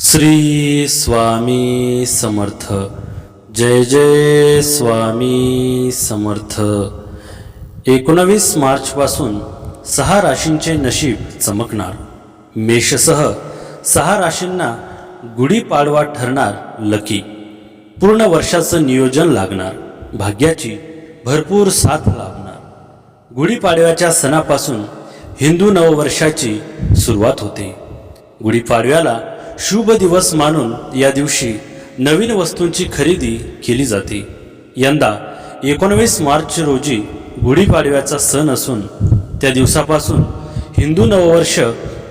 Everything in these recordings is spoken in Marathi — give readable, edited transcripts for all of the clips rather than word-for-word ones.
श्री स्वामी समर्थ. जय जय स्वामी समर्थ. 19 मार्चपासून 6 राशींचे नशीब चमकणार. मेषसह 6 राशींना गुढीपाडवा ठरणार लकी. पूर्ण वर्षाचं नियोजन लागणार. भाग्याची भरपूर साथ लाभणार. गुढीपाडव्याच्या सणापासून हिंदू नववर्षाची सुरुवात होते. गुढीपाडव्याला शुभ दिवस मानून या दिवशी नवीन वस्तूंची खरेदी केली जाते. यंदा 19 मार्च रोजी गुढीपाडव्याचा सण असून त्या दिवसापासून हिंदू नववर्ष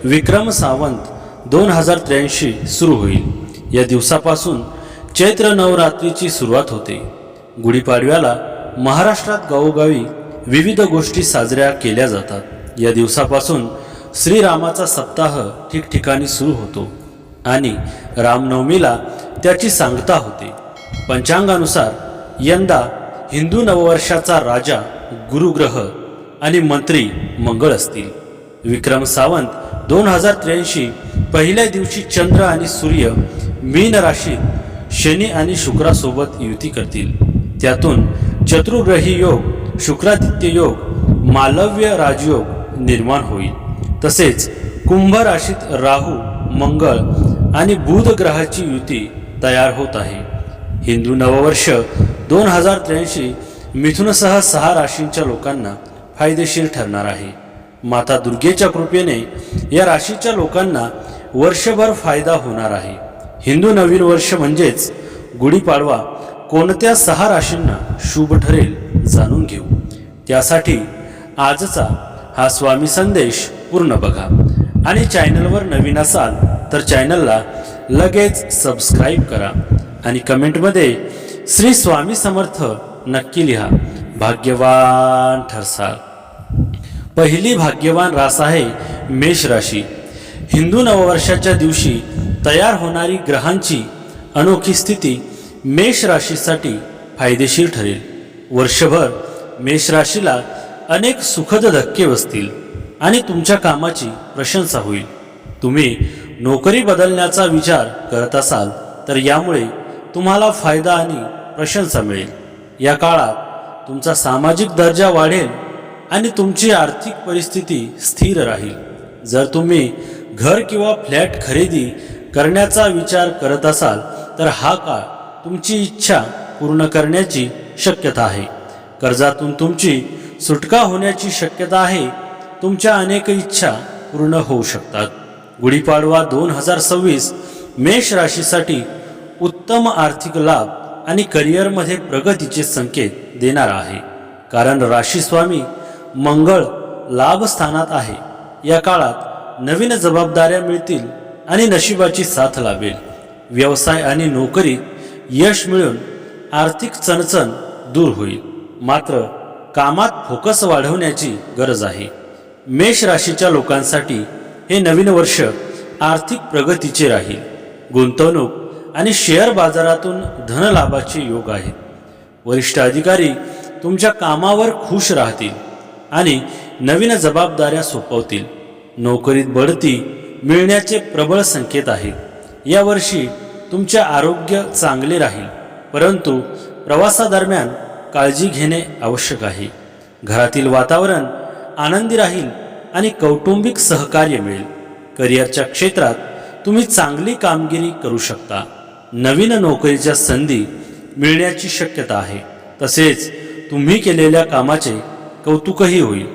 विक्रम संवत 2083 सुरू होईल. या दिवसापासून चैत्र नवरात्रीची सुरुवात होते. गुढीपाडव्याला महाराष्ट्रात गावोगावी विविध गोष्टी साजऱ्या केल्या जातात. या दिवसापासून श्रीरामाचा सप्ताह ठिकठिकाणी सुरू होतो आणि रामनवमीला त्याची सांगता होते. पंचांगानुसार यंदा हिंदू नववर्षाचा राजा गुरुग्रह आणि मंत्री मंगळ असतील. विक्रम संवत 2083 पहिल्या दिवशी चंद्र आणि सूर्य मीन राशीत शनी आणि शुक्रासोबत युती करतील. त्यातून चतुर्ग्रही योग, शुक्रादित्य योग, मालव्य राजयोग निर्माण होईल. तसेच कुंभ राशीत राहू, मंगळ आणि बुध ग्रहाची युती तयार होत आहे. हिंदू नववर्ष 2083 मिथुनसह 6 राशींच्या लोकांना फायदेशीर ठरणार आहे. माता दुर्गेच्या कृपेने या राशीच्या लोकांना वर्षभर फायदा होणार आहे. हिंदू नवीन वर्ष म्हणजेच गुढीपाडवा कोणत्या 6 राशींना शुभ ठरेल जाणून घेऊ. त्यासाठी आजचा हा स्वामी संदेश पूर्ण बघा आणि चॅनलवर नवीन असाल तर चॅनलला लगेच सबस्क्राईब करा आणि कमेंटमध्ये श्री स्वामी समर्थ नक्की लिहा. भाग्यवान ठरसाल. पहिली भाग्यवान रास आहे मेष राशी. हिंदू नववर्षाच्या दिवशी तयार होणारी ग्रहांची अनोखी स्थिती मेष राशीसाठी फायदेशीर ठरेल. वर्षभर मेष राशीला अनेक सुखद धक्के बसतील आणि तुमच्या कामाची प्रशंसा होईल. तुम्ही नोकरी बदलण्याचा विचार करत असाल तर यामुळे तुम्हाला फायदा आणि प्रशंसा मिळेल. या काळात तुमचा सामाजिक दर्जा वाढेल आणि तुमची आर्थिक परिस्थिती स्थिर राहील. जर तुम्ही घर किंवा फ्लॅट खरेदी करण्याचा विचार करत असाल तर हा काळ तुमची इच्छा पूर्ण करण्याची शक्यता आहे. कर्जातून तुमची सुटका होण्याची शक्यता आहे. तुमच्या अनेक इच्छा पूर्ण होऊ शकतात. गुढीपाडवा 2026 मेष राशीसाठी उत्तम आर्थिक लाभ आणि करिअरमध्ये प्रगतीचे संकेत देणार आहे. कारण राशीस्वामी मंगळ लाभ स्थानात आहे. या काळात नवीन जबाबदाऱ्या मिळतील आणि नशिबाची साथ लाभेल. व्यवसाय आणि नोकरीत यश मिळून आर्थिक चणचण दूर होईल. मात्र कामात फोकस वाढवण्याची गरज आहे. मेष राशीच्या लोकांसाठी हे नवीन वर्ष आर्थिक प्रगतीचे राहील. गुंतवणूक आणि शेअर बाजारातून धनलाभाचे योग आहेत. वरिष्ठ अधिकारी तुमच्या कामावर खुश राहतील आणि नवीन जबाबदाऱ्या सोपवतील. नोकरीत बढती मिळण्याचे प्रबळ संकेत आहेत. यावर्षी तुमचे आरोग्य चांगले राहील, परंतु प्रवासादरम्यान काळजी घेणे आवश्यक आहे. घरातील वातावरण आनंदी राहील आणि कौटुंबिक सहकार्य मिळेल. करिअरच्या क्षेत्रात तुम्ही चांगली कामगिरी करू शकता. नवीन नोकरीच्या संधी मिळण्याची शक्यता आहे. तसेच तुम्ही केलेल्या कामाचे कौतुकही होईल.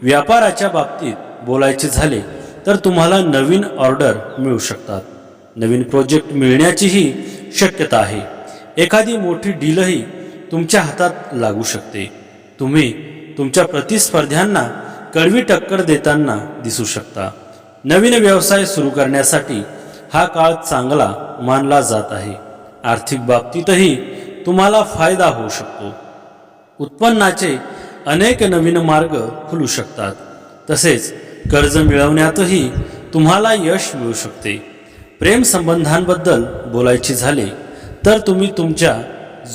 व्यापाराच्या बाबतीत बोलायचे झाले तर तुम्हाला नवीन ऑर्डर मिळू शकतात. नवीन प्रोजेक्ट मिळण्याचीही शक्यता आहे. एखादी मोठी डीलही तुमच्या हातात लागू शकते. तुम्ही तुमच्या प्रतिस्पर्ध्यांना कडवी टक्कर देताना दिसू शकता. नवीन व्यवसाय सुरू करण्यासाठी हा काळ चांगला मानला जात आहे. आर्थिक बाबतीतही तुम्हाला फायदा होऊ शकतो. उत्पन्नाचे अनेक नवीन मार्ग खुलू शकतात. तसेच कर्ज मिळवण्यातही तुम्हाला यश मिळू शकते. प्रेम संबंधांबद्दल बोलायचे झाले तर तुम्ही तुमच्या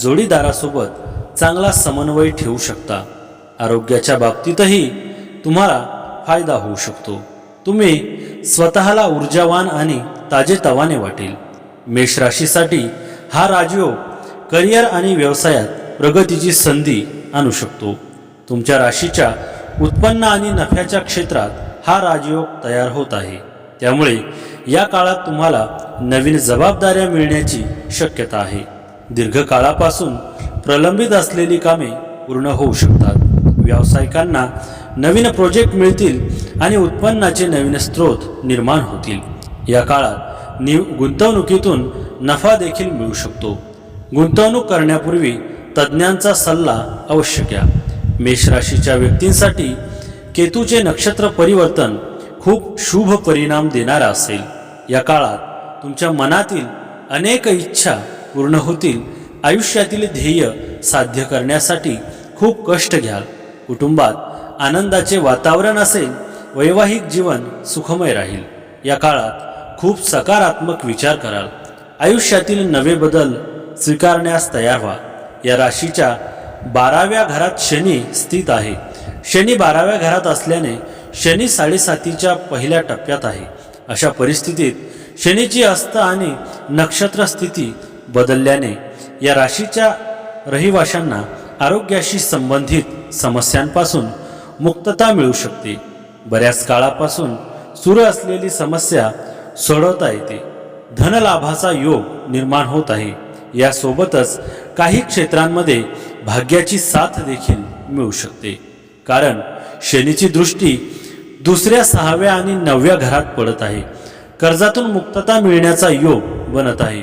जोडीदारासोबत चांगला समन्वय ठेवू शकता. आरोग्याच्या बाबतीतही तुम्हाला फायदा होऊ शकतो. तुम्ही स्वतःला ऊर्जावान आणि ताजेतवाने वाटेल. मेष राशीसाठी हा राजयोग करिअर आणि व्यवसायात प्रगतीची संधी आणू शकतो. तुमच्या राशीच्या उत्पन्न आणि नफ्याच्या क्षेत्रात हा राजयोग तयार होत आहे. त्यामुळे या काळात तुम्हाला नवीन जबाबदाऱ्या मिळण्याची शक्यता आहे. दीर्घकाळापासून प्रलंबित असलेली कामे पूर्ण होऊ शकतात. व्यावसायिकांना नवीन प्रोजेक्ट मिळतील आणि उत्पन्नाचे नवीन स्रोत निर्माण होतील. या काळात गुंतवणुकीतून नफा देखील मिळू शकतो. गुंतवणूक करण्यापूर्वी तज्ज्ञांचा सल्ला अवश्य घ्या. मेष राशीच्या व्यक्तींसाठी केतूचे नक्षत्र परिवर्तन खूप शुभ परिणाम देणारा असेल. या काळात तुमच्या मनातील अनेक इच्छा पूर्ण होतील. आयुष्यातील ध्येय साध्य करण्यासाठी खूप कष्ट घ्याल. कुटुंबात आनंदाचे वातावरण असेल. वैवाहिक जीवन सुखमय राहील. या काळात खूप सकारात्मक विचार कराल. आयुष्यातील नवे बदल स्वीकारण्यास तयार व्हा. या राशीच्या 12व्या घरात शनी स्थित आहे. शनी 12व्या घरात असल्याने शनी 7.5च्या पहिल्या टप्प्यात आहे. अशा परिस्थितीत शनीची अस्त आणि नक्षत्र स्थिती बदलल्याने या राशीच्या रहिवाशांना आरोग्याशी संबंधित समस्यांपासून मुक्तता मिळू शकते. बऱ्याच काळापासून सुरू असलेली समस्या सोडवता येते. धनलाभाचा योग निर्माण होत आहे. यासोबतच काही क्षेत्रांमध्ये भाग्याची साथ देखील मिळू शकते. कारण शनीची दृष्टी दुसऱ्या, 6व्या आणि 9व्या घरात पडत आहे. कर्जातून मुक्तता मिळण्याचा योग बनत आहे.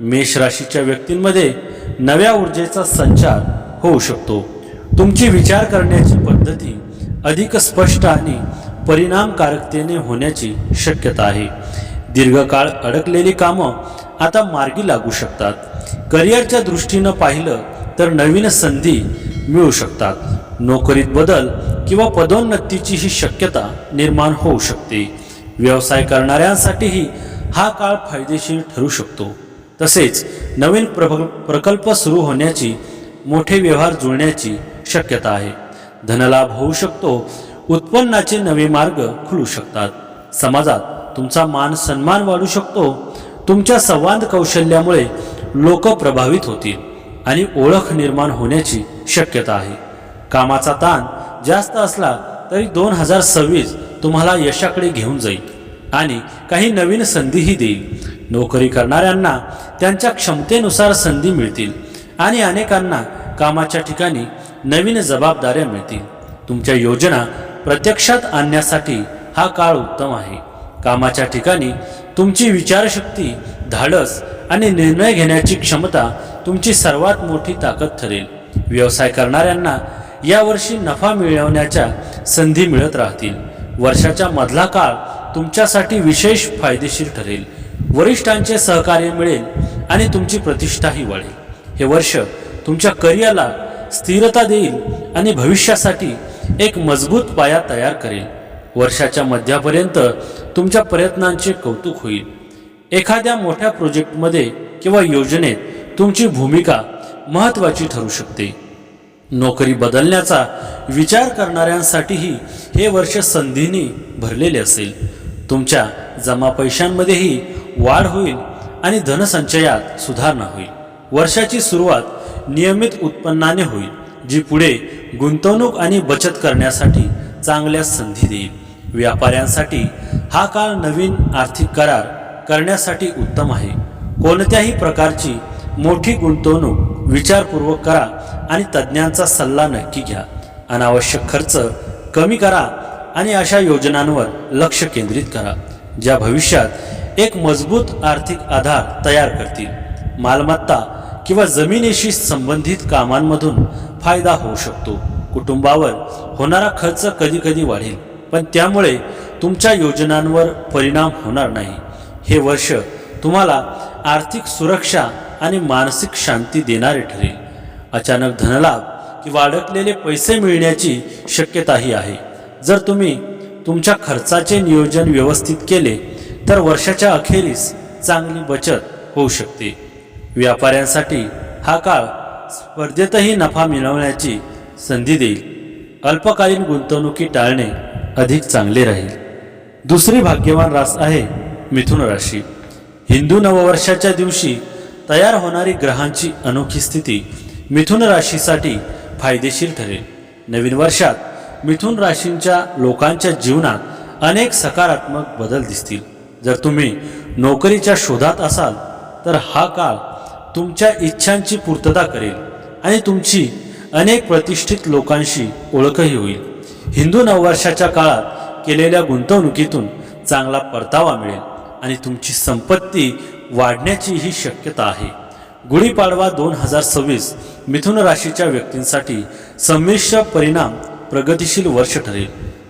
मेष राशीच्या व्यक्तींमध्ये नव्या ऊर्जेचा संचार होऊ शकतो. तुमची विचार करण्याची पद्धती अधिक स्पष्ट आणि परिणामकारकतेने होण्याची शक्यता आहे. दीर्घकाळ अडकलेली कामं आता मार्गी लागू शकतात. करिअरच्या दृष्टीनं पाहिलं तर नवीन संधी मिळू शकतात. नोकरीत बदल किंवा पदोन्नतीची ही शक्यता निर्माण होऊ शकते. व्यवसाय करणाऱ्यांसाठीही हा काळ फायदेशीर ठरू शकतो. तसेच नवीन प्रकल्प सुरू होण्याची, मोठे व्यवहार जुळण्याची शक्यता आहे. धनलाभ होऊ शकतो. उत्पन्नाचे नवे मार्ग खुलू शकतात. समाजात तुमचा मान सन्मान वाढू शकतो. तुमच्या संवाद कौशल्यामुळे लोक प्रभावित होतील आणि ओळख निर्माण होण्याची शक्यता आहे. कामाचा ताण जास्त असला तरी 2026 तुम्हाला यशाकडे घेऊन जाईल आणि काही नवीन संधीही देईल. नोकरी करणाऱ्यांना त्यांच्या क्षमतेनुसार संधी मिळतील आणि अनेकांना कामाच्या ठिकाणी नवीन जबाबदाऱ्या मिळतील. तुमच्या योजना प्रत्यक्षात आणण्यासाठी हा काळ उत्तम आहे. कामाच्या ठिकाणी तुमची विचारशक्ती, धाडस आणि निर्णय घेण्याची क्षमता तुमची सर्वात मोठी ताकद ठरेल. व्यवसाय करणाऱ्यांना यावर्षी नफा मिळवण्याच्या संधी मिळत राहतील. वर्षाच्या मधला काळ तुमच्यासाठी विशेष फायदेशीर ठरेल. वरिष्ठांचे सहकार्य मिळेल आणि तुमची प्रतिष्ठाही वाढेल. हे वर्ष तुमच्या करिअरला स्थिरता देईल आणि भविष्यासाठी एक मजबूत पाया तयार करेल. वर्षाच्या मध्यापर्यंत तुमच्या प्रयत्नांचे कौतुक होईल. एखाद्या मोठ्या प्रोजेक्टमध्ये किंवा योजनेत तुमची भूमिका महत्त्वाची ठरू शकते. नोकरी बदलण्याचा विचार करणाऱ्यांसाठीही हे वर्ष संधींनी भरलेले असेल. तुमच्या जमा पैशांमध्येही वाढ होईल आणि धनसंचयात सुधारणा होईल. वर्षाची सुरुवात नियमित उत्पन्नाने होईल, जी पुढे गुंतवणूक आणि बचत करण्यासाठी चांगल्या संधी देईल. व्यापाऱ्यांसाठी हा काळ नवीन आर्थिक करार करण्यासाठी उत्तम आहे. कोणत्याही प्रकारची मोठी गुंतवणूक विचारपूर्वक करा आणि तज्ज्ञांचा सल्ला नक्की घ्या. अनावश्यक खर्च कमी करा आणि अशा योजनांवर लक्ष केंद्रित करा ज्या भविष्यात एक मजबूत आर्थिक आधार तयार करतील. मालमत्ता किंवा जमिनीशी संबंधित कामांमधून फायदा होऊ शकतो. कुटुंबावर होणारा खर्च कधीकधी वाढेल, पण त्यामुळे तुमच्या योजनांवर परिणाम होणार नाही. हे वर्ष तुम्हाला आर्थिक सुरक्षा आणि मानसिक शांती देणारे ठरेल. अचानक धनलाभ किंवा अडकलेले पैसे मिळण्याची शक्यताही आहे. जर तुम्ही तुमच्या खर्चाचे नियोजन व्यवस्थित केले तर वर्षाच्या अखेरीस चांगली बचत होऊ शकते. व्यापाऱ्यांसाठी हा काळ स्पर्धेतही नफा मिळवण्याची संधी देईल. अल्पकालीन गुंतवणुकी टाळणे अधिक चांगले राहील. दुसरी भाग्यवान रास आहे मिथुन राशी. हिंदू नववर्षाच्या दिवशी तयार होणारी ग्रहांची अनोखी स्थिती मिथुन राशीसाठी फायदेशीर ठरेल. नवीन वर्षात मिथुन राशींच्या लोकांच्या जीवनात अनेक सकारात्मक बदल दिसतील. जर तुम्ही नोकरीच्या शोधात असाल तर हा काळ तुमच्या इच्छांची पूर्तता करेल आणि तुमची अनेक प्रतिष्ठित लोकांशी ओळखही होईल. हिंदू नववर्षाच्या काळात केलेल्या गुंतवणुकीतून चांगला परतावा मिळेल आणि तुमची संपत्ती वाढण्याची ही शक्यता आहे. गुढीपाडवा 2026 मिथुन राशीच्या व्यक्तींसाठी संमिश्र परिणाम प्रगतिशील वर्ष ठरेल.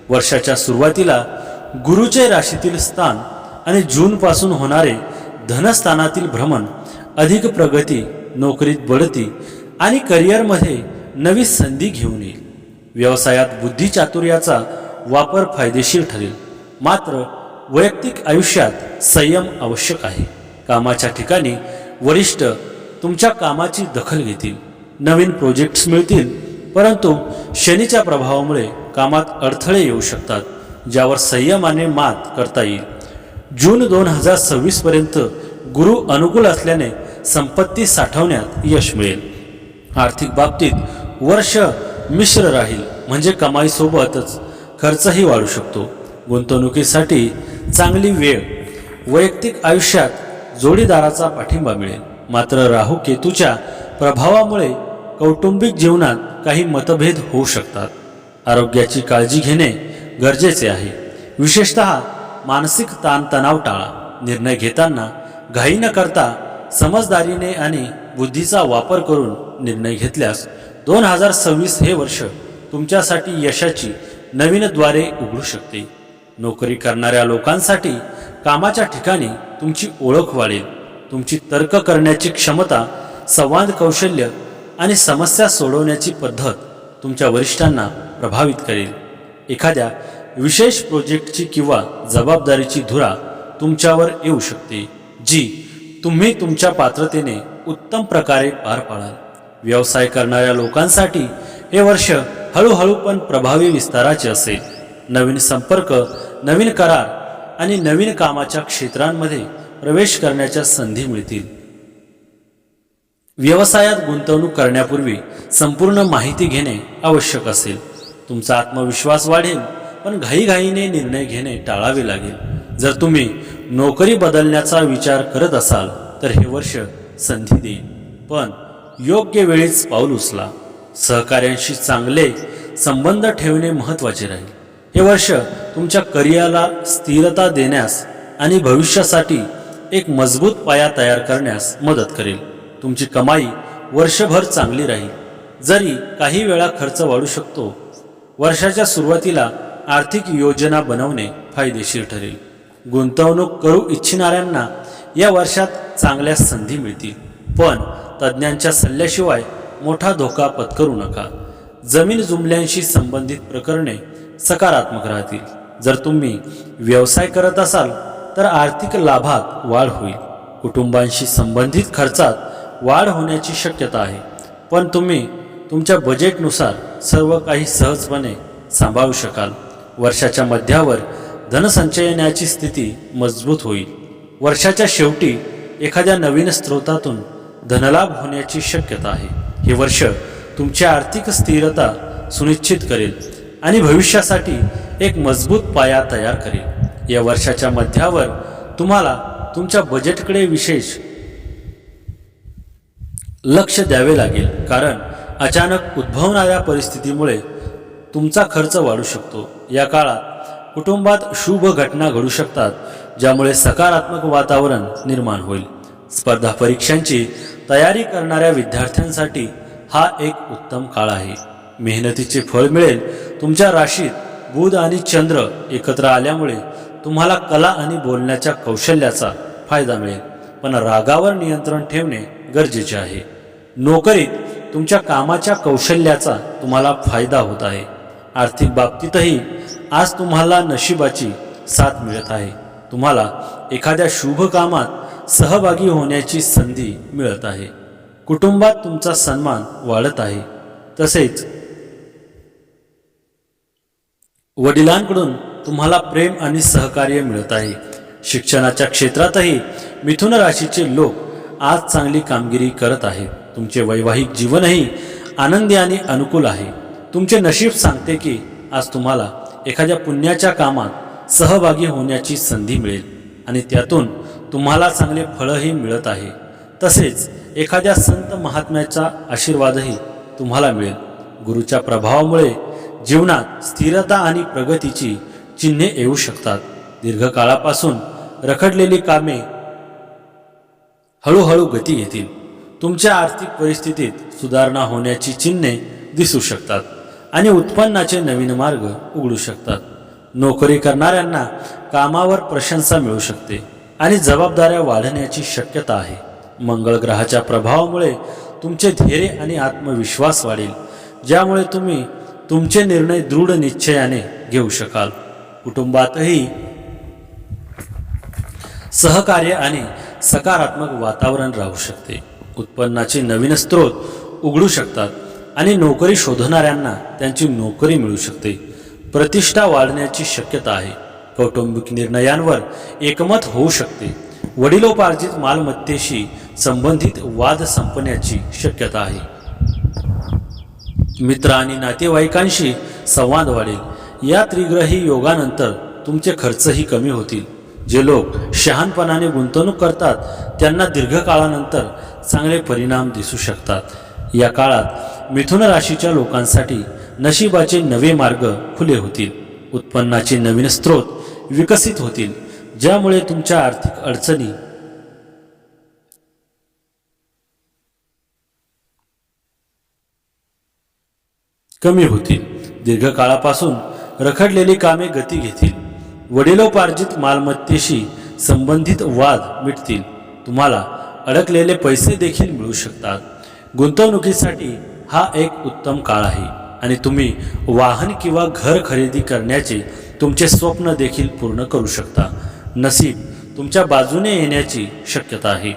वर्षाच्या सुरुवातीला गुरुचे राशीतील स्थान आणि जूनपासून होणारे धनस्थानातील भ्रमण अधिक प्रगती, नोकरीत बढती आणि करिअरमध्ये नवी संधी घेऊन येईल. व्यवसायात बुद्धिचातुर्याचा वापर फायदेशीर ठरेल. मात्र वैयक्तिक आयुष्यात संयम आवश्यक आहे. कामाच्या ठिकाणी वरिष्ठ तुमच्या कामाची दखल घेतील. नवीन प्रोजेक्ट्स मिळतील, परंतु शनीच्या प्रभावामुळे कामात अडथळे येऊ शकतात, ज्यावर संयमाने मात करता येईल. जून 2026 पर्यंत गुरु अनुकूल असल्याने संपत्ती साठवण्यात यश मिळेल. आर्थिक बाबतीत वर्ष मिश्र राहील, म्हणजे कमाईसोबतच खर्चही वाढू शकतो. गुंतवणुकीसाठी चांगली वेळ. वैयक्तिक आयुष्यात जोडीदाराचा पाठिंबा मिळेल. मात्र राहू केतूच्या प्रभावामुळे कौटुंबिक जीवनात काही मतभेद होऊ शकतात. आरोग्याची काळजी घेणे गरजेचे आहे. विशेषतः मानसिक ताणतणाव टाळा. निर्णय घेताना घाई न करता समजदारीने आणि बुद्धीचा वापर करून निर्णय घेतल्यास 2026 हे वर्ष तुमच्यासाठी यशाची नवीन द्वारे उघडू शकते. नोकरी करणाऱ्या लोकांसाठी कामाच्या ठिकाणी तुमची ओळख वाढेल. तुमची तर्क करण्याची क्षमता, संवाद कौशल्य आणि समस्या सोडवण्याची पद्धत तुमच्या वरिष्ठांना प्रभावित करेल. एखाद्या विशेष प्रोजेक्टची किंवा जबाबदारीची धुरा तुमच्यावर येऊ शकते, जी तुम्ही तुमच्या पात्रतेने उत्तम प्रकारे पार पाडाल. व्यवसाय करणाऱ्या लोकांसाठी हे वर्ष हळूहळू पण प्रभावी विस्ताराचे असेल. नवीन संपर्क, नवीन करार आणि नवीन कामाच्या क्षेत्रांमध्ये प्रवेश करण्याच्या संधी मिळतील. व्यवसायात गुंतवणूक करण्यापूर्वी संपूर्ण माहिती घेणे आवश्यक असेल. तुमचा आत्मविश्वास वाढेल, पण घाईघाईने निर्णय घेणे टाळावे लागेल. जर तुम्ही नोकरी बदलण्याचा विचार करत असाल तर हे वर्ष संधी देईल, पण योग्य वेळीच पाऊल उचला. सहकाऱ्यांशी चांगले संबंध ठेवणे महत्त्वाचे राहील. हे वर्ष तुमच्या करिअरला स्थिरता देण्यास आणि भविष्यासाठी एक मजबूत पाया तयार करण्यास मदत करेल. तुमची कमाई वर्षभर चांगली राहील, जरी काही वेळा खर्च वाढू शकतो. वर्षाच्या सुरुवातीला आर्थिक योजना बनवणे फायदेशीर ठरेल. गुंतवणूक करू इच्छिणाऱ्यांना या वर्षात चांगल्या संधी मिळतील, पण तज्ज्ञांच्या सल्ल्याशिवाय मोठा धोका पत्करू नका. जमीन जुमल्यांशी संबंधित प्रकरणे सकारात्मक राहतील. जर तुम्ही व्यवसाय करत असाल तर आर्थिक लाभात वाढ होईल. कुटुंबांशी संबंधित खर्चात वाढ होण्याची शक्यता आहे, पण तुम्ही तुमच्या बजेटनुसार सर्व काही सहजपणे सांभाळू शकाल. वर्षाच्या मध्यावर धनसंचयनाची स्थिती मजबूत होईल. वर्षाच्या शेवटी एखाद्या नवीन स्रोतातून धनलाभ होण्याची शक्यता आहे. हे वर्ष तुमची आर्थिक स्थिरता सुनिश्चित करेल आणि भविष्यासाठी एक मजबूत पाया तयार करेल. या वर्षाच्या मध्यावर तुम्हाला तुमच्या बजेटकडे विशेष लक्ष द्यावे लागेल, कारण अचानक उद्भवणाऱ्या परिस्थितीमुळे तुमचा खर्च वाढू शकतो. या काळात कुटुंबात शुभ घटना घडू शकतात, ज्यामुळे सकारात्मक वातावरण निर्माण होईल. स्पर्धा परीक्षांची तयारी करणाऱ्या विद्यार्थ्यांसाठी हा एक उत्तम काळ आहे. मेहनतीचे फळ मिळेल. तुमच्या राशीत बुध आणि चंद्र एकत्र आल्यामुळे तुम्हाला कला आणि बोलण्याच्या कौशल्याचा फायदा मिळेल, पण रागावर नियंत्रण ठेवणे गरजेचे आहे. नोकरीत तुमच्या कामाच्या कौशल्याचा तुम्हाला फायदा होत आहे. आर्थिक बाबतीतही आज तुम्हाला नशिबाची साथ मिळत आहे. तुम्हाला एखाद्या शुभ कामात सहभागी होण्याची संधी मिळत आहे. कुटुंबात तुमचा सन्मान वाढत आहे. तसेच वडिलांकडून तुम्हाला प्रेम आणि सहकार्य मिळत आहे. शिक्षणाच्या क्षेत्रातही मिथुन राशीचे लोक आज चांगली कामगिरी करत आहेत. तुमचे वैवाहिक जीवनही आनंदी आणि अनुकूल आहे. तुमचे नशीब सांगते की आज तुम्हाला एखाद्या पुण्याच्या कामात सहभागी होण्याची संधी मिळेल आणि त्यातून तुम्हाला चांगले फळही मिळत आहे. तसेच एखाद्या संत महात्म्याचा आशीर्वादही तुम्हाला मिळेल. गुरुच्या प्रभावामुळे जीवनात स्थिरता आणि प्रगतीची चिन्हे येऊ शकतात. दीर्घकाळापासून रखडलेली कामे हळूहळू गती घेतील. तुमच्या आर्थिक परिस्थितीत सुधारणा होण्याची चिन्हे दिसू शकतात आणि उत्पन्नाचे नवीन मार्ग उघडू शकतात. नोकरी करणाऱ्यांना कामावर प्रशंसा मिळू शकते आणि जबाबदाऱ्या वाढण्याची शक्यता आहे. मंगळ ग्रहाच्या प्रभावामुळे तुमचे धैर्य आणि आत्मविश्वास वाढेल, ज्यामुळे तुम्ही तुमचे निर्णय दृढ निश्चयाने घेऊ शकाल. कुटुंबातही सहकार्य आणि सकारात्मक वातावरण राहू शकते. उत्पन्नाचे नवीन स्रोत उघडू शकतात आणि नोकरी शोधणाऱ्यांना त्यांची नोकरी मिळू शकते. प्रतिष्ठा वाढण्याची शक्यता आहे. कौटुंबिक निर्णयांवर एकमत होऊ शकते. वडिलोपार्जित मालमत्तेशी संबंधित वाद संपण्याची शक्यता आहे. मित्र आणि नातेवाईकांशी संवाद वाढेल. या त्रिग्रही योगानंतर तुमचे खर्चही कमी होतील. जे लोक शहाणपणाने गुंतवणूक करतात त्यांना दीर्घकाळानंतर चांगले परिणाम दिसू शकतात. या काळात मिथुन राशीच्या लोकांसाठी नशिबाचे नवे मार्ग खुले होतील. उत्पन्नाचे नवीन स्रोत विकसित होतील, ज्यामुळे तुमच्या आर्थिक अडचणी कमी होतील. दीर्घकाळापासून रखडलेली कामे गती घेतील. वडिलोपार्जित मालमत्तेशी संबंधित वाद मिटतील. तुम्हाला अडकलेले पैसे देखील मिळू शकतात. गुंतवणुकीसाठी हा एक उत्तम काळ आहे आणि तुम्ही वाहन किंवा घर खरेदी करण्याचे तुमचे स्वप्न देखील पूर्ण करू शकता. नसीब तुमच्या बाजूने येण्याची शक्यता आहे.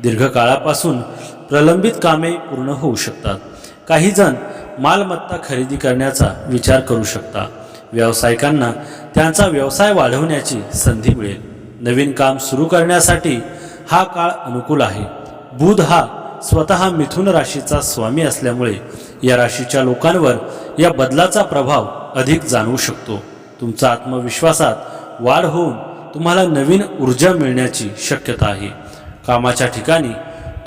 दीर्घकाळापासून प्रलंबित कामे पूर्ण होऊ शकतात. काही जण मालमत्ता खरेदी करण्याचा विचार करू शकता. व्यावसायिकांना त्यांचा व्यवसाय वाढवण्याची संधी मिळेल. नवीन काम सुरू करण्यासाठी हा काळ अनुकूल आहे. बुध हा स्वतः मिथुन राशीचा स्वामी असल्यामुळे या राशीच्या लोकांवर या बदलाचा प्रभाव अधिक जाणवू शकतो. तुमचा आत्मविश्वासात वाढ होऊन तुम्हाला नवीन ऊर्जा मिळण्याची शक्यता आहे. कामाच्या ठिकाणी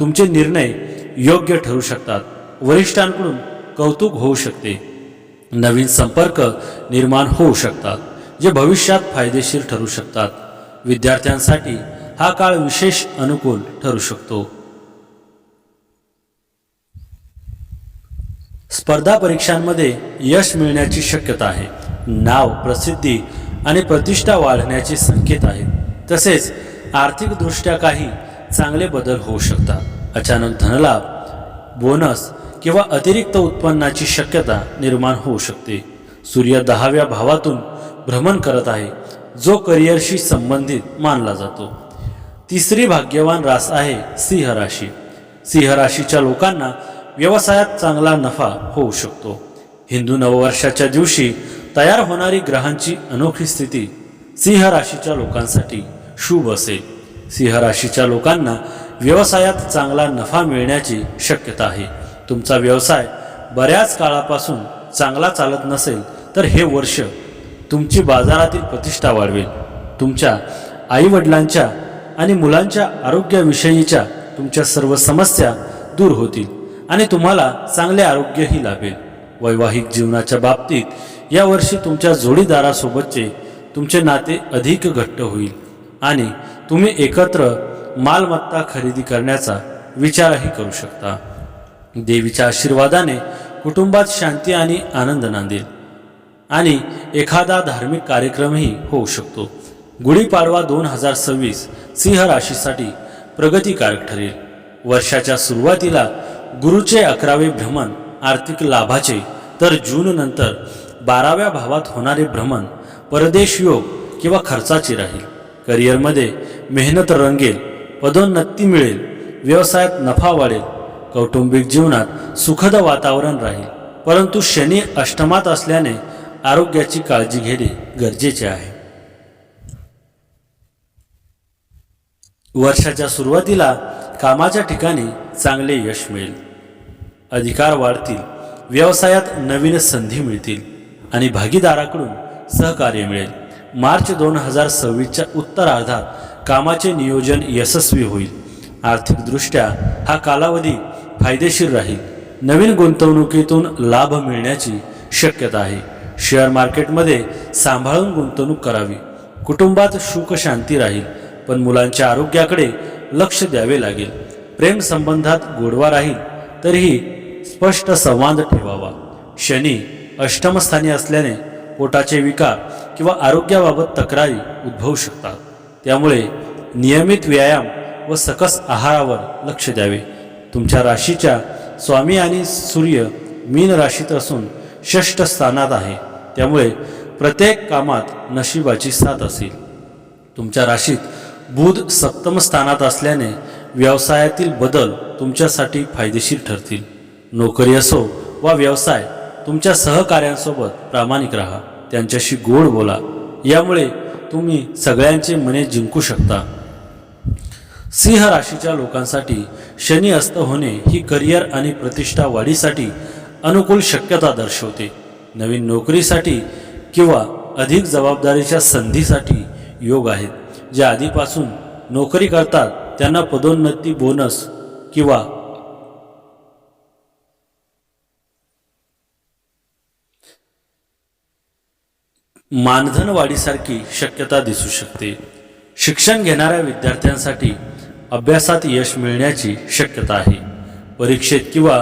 तुमचे निर्णय योग्य ठरू शकतात. वरिष्ठांकडून कौतुक होऊ शकते. नवीन संपर्क निर्माण होऊ शकतात, जे भविष्यात फायदेशीर ठरू शकतात. विद्यार्थ्यांसाठी हा काळ विशेष अनुकूल ठरू शकतो. स्पर्धा परीक्षांमध्ये यश मिळण्याची शक्यता आहे. नाव, प्रसिद्धी आणि प्रतिष्ठा वाढण्याचे संकेत आहेत. तसेच आर्थिकदृष्ट्या काही चांगले बदल होऊ शकतात. अचानक धनलाभ, बोनस किंवा अतिरिक्त उत्पन्नाची शक्यता निर्माण होऊ शकते. सूर्य 10व्या भावातून भ्रमण करत आहे, जो करिअरशी संबंधित मानला जातो. तिसरी भाग्यवान रास आहे सिंह राशी. सिंह राशीच्या लोकांना व्यवसायात चांगला नफा होऊ शकतो. हिंदू नववर्षाच्या दिवशी तयार होणारी ग्रहांची अनोखी स्थिती सिंह राशीच्या लोकांसाठी शुभ असेल. सिंह राशीच्या लोकांना व्यवसायात चांगला नफा मिळण्याची शक्यता आहे. तुमचा व्यवसाय बऱ्याच काळापासून चांगला चालत नसेल तर हे वर्ष तुमची बाजारातील प्रतिष्ठा वाढवेल. तुमच्या आईवडिलांच्या आणि मुलांच्या आरोग्याविषयीच्या तुमच्या सर्व समस्या दूर होतील आणि तुम्हाला चांगले आरोग्यही लाभेल. वैवाहिक जीवनाच्या बाबतीत यावर्षी तुमच्या जोडीदारासोबतचे तुमचे नाते अधिक घट्ट होईल आणि तुम्ही एकत्र मालमत्ता खरेदी करण्याचा विचारही करू शकता. देवीच्या आशीर्वादाने कुटुंबात शांती आणि आनंद नांदेल आणि एखादा धार्मिक कार्यक्रमही होऊ शकतो. गुढीपाडवा 2026 सिंह राशीसाठी प्रगतिकारक ठरेल. वर्षाच्या सुरुवातीला गुरुचे 11वे भ्रमण आर्थिक लाभाचे, तर जून नंतर 12व्या भावात होणारे भ्रमण परदेश योग किंवा खर्चाचे राहील. करिअरमध्ये मेहनत रंगेल, पदोन्नती मिळेल, व्यवसायात नफा वाढेल. कौटुंबिक जीवनात सुखद वातावरण राहील. परंतु शनी अष्टमात असल्याने आरोग्याची काळजी घेणे गरजेचे आहे. वर्षाच्या सुरुवातीला कामाच्या ठिकाणी चांगले यश मिळेल, अधिकार वाढतील, व्यवसायात नवीन संधी मिळतील आणि भागीदाराकडून सहकार्य मिळेल. मार्च 2026च्या उत्तरार्धात कामाचे नियोजन यशस्वी होईल. आर्थिकदृष्ट्या हा कालावधी फायदेशीर राहील. नवीन गुंतवणुकीतून लाभ मिळण्याची शक्यता आहे. शेअर मार्केटमध्ये सांभाळून गुंतवणूक करावी. कुटुंबात सुख शांती राहील, पण मुलांच्या आरोग्याकडे लक्ष द्यावे लागेल. प्रेम संबंधात गोडवा राहील, तरीही स्पष्ट संवाद ठेवावा. शनी अष्टमस्थानी असल्याने पोटाचे विकार किंवा आरोग्याबाबत तक्रारी उद्भवू शकतात. त्यामुळे नियमित व्यायाम व सकस आहारावर लक्ष द्यावे. तुमच्या राशीच्या स्वामी आणि सूर्य मीन राशीत असून षष्ठ स्थानात आहे, त्यामुळे प्रत्येक कामात नशिबाची साथ असेल. तुमच्या राशीत बुध सप्तम स्थानात असल्याने व्यवसायातील बदल तुमच्यासाठी फायदेशीर ठरतील. नोकरी असो वा व्यवसाय, तुमच्या सहकाऱ्यांसोबत प्रामाणिक राहा, त्यांच्याशी गोड बोला. यामुळे तुम्ही सगळ्यांचे मने जिंकू शकता. सिंह राशीच्या लोकांसाठी शनी अस्त होणे ही करिअर आणि प्रतिष्ठा वाढीसाठी अनुकूल शक्यता दर्शवते. नवीन नोकरीसाठी किंवा अधिक जबाबदारीच्या संधीसाठी योग आहेत. जे आधीपासून नोकरी करतात त्यांना पदोन्नती, बोनस किंवा मानधन वाढीसारखी शक्यता दिसू शकते. शिक्षण घेणाऱ्या विद्यार्थ्यांसाठी अभ्यासात यश मिळण्याची शक्यता आहे. परीक्षेत किंवा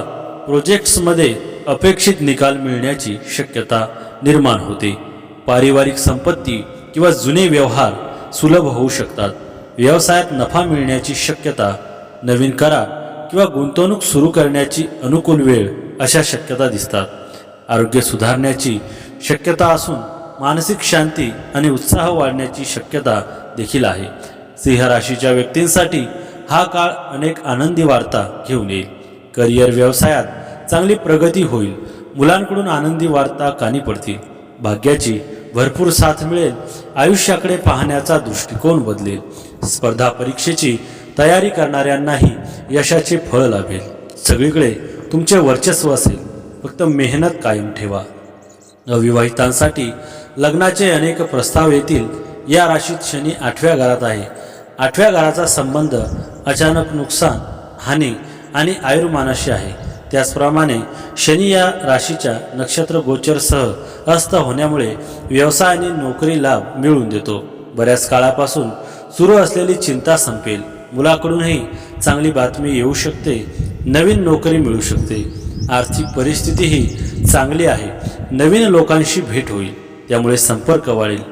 प्रोजेक्ट्समध्ये अपेक्षित निकाल मिळण्याची शक्यता निर्माण होते. पारिवारिक संपत्ती किंवा जुने व्यवहार सुलभ होऊ शकतात. व्यवसायात नफा मिळण्याची शक्यता, नवीन करार किंवा गुंतवणूक सुरू करण्याची अनुकूल वेळ अशा शक्यता दिसतात. आरोग्य सुधारण्याची शक्यता असून मानसिक शांती आणि उत्साह वाढण्याची शक्यता देखील आहे. सिंह राशीच्या व्यक्तींसाठी हा काळ अनेक आनंदी वार्ता घेऊन येईल. करिअर, व्यवसायात चांगली प्रगती होईल. मुलांकडून आनंदी वार्ता कानी पडतील. भाग्याची भरपूर साथ मिळेल. आयुष्याकडे पाहण्याचा दृष्टिकोन बदलेल. स्पर्धा परीक्षेची तयारी करणाऱ्यांनाही यशाचे फळ लाभेल. सगळीकडे तुमचे वर्चस्व असेल, फक्त मेहनत कायम ठेवा. अविवाहितांसाठी लग्नाचे अनेक प्रस्ताव येतील. या राशीत शनी 8व्या घरात आहे. 8व्या घराचा संबंध अचानक नुकसान, हानी आणि आयुर्मानाशी आहे. त्याचप्रमाणे शनी या राशीच्या नक्षत्र गोचरसह अस्त होण्यामुळे व्यवसाय आणि नोकरी लाभ मिळवून देतो. बऱ्याच काळापासून सुरू असलेली चिंता संपेल. मुलाकडूनही चांगली बातमी येऊ शकते. नवीन नोकरी मिळू शकते. आर्थिक परिस्थितीही चांगली आहे. नवीन लोकांशी भेट होईल, त्यामुळे संपर्क वाढेल,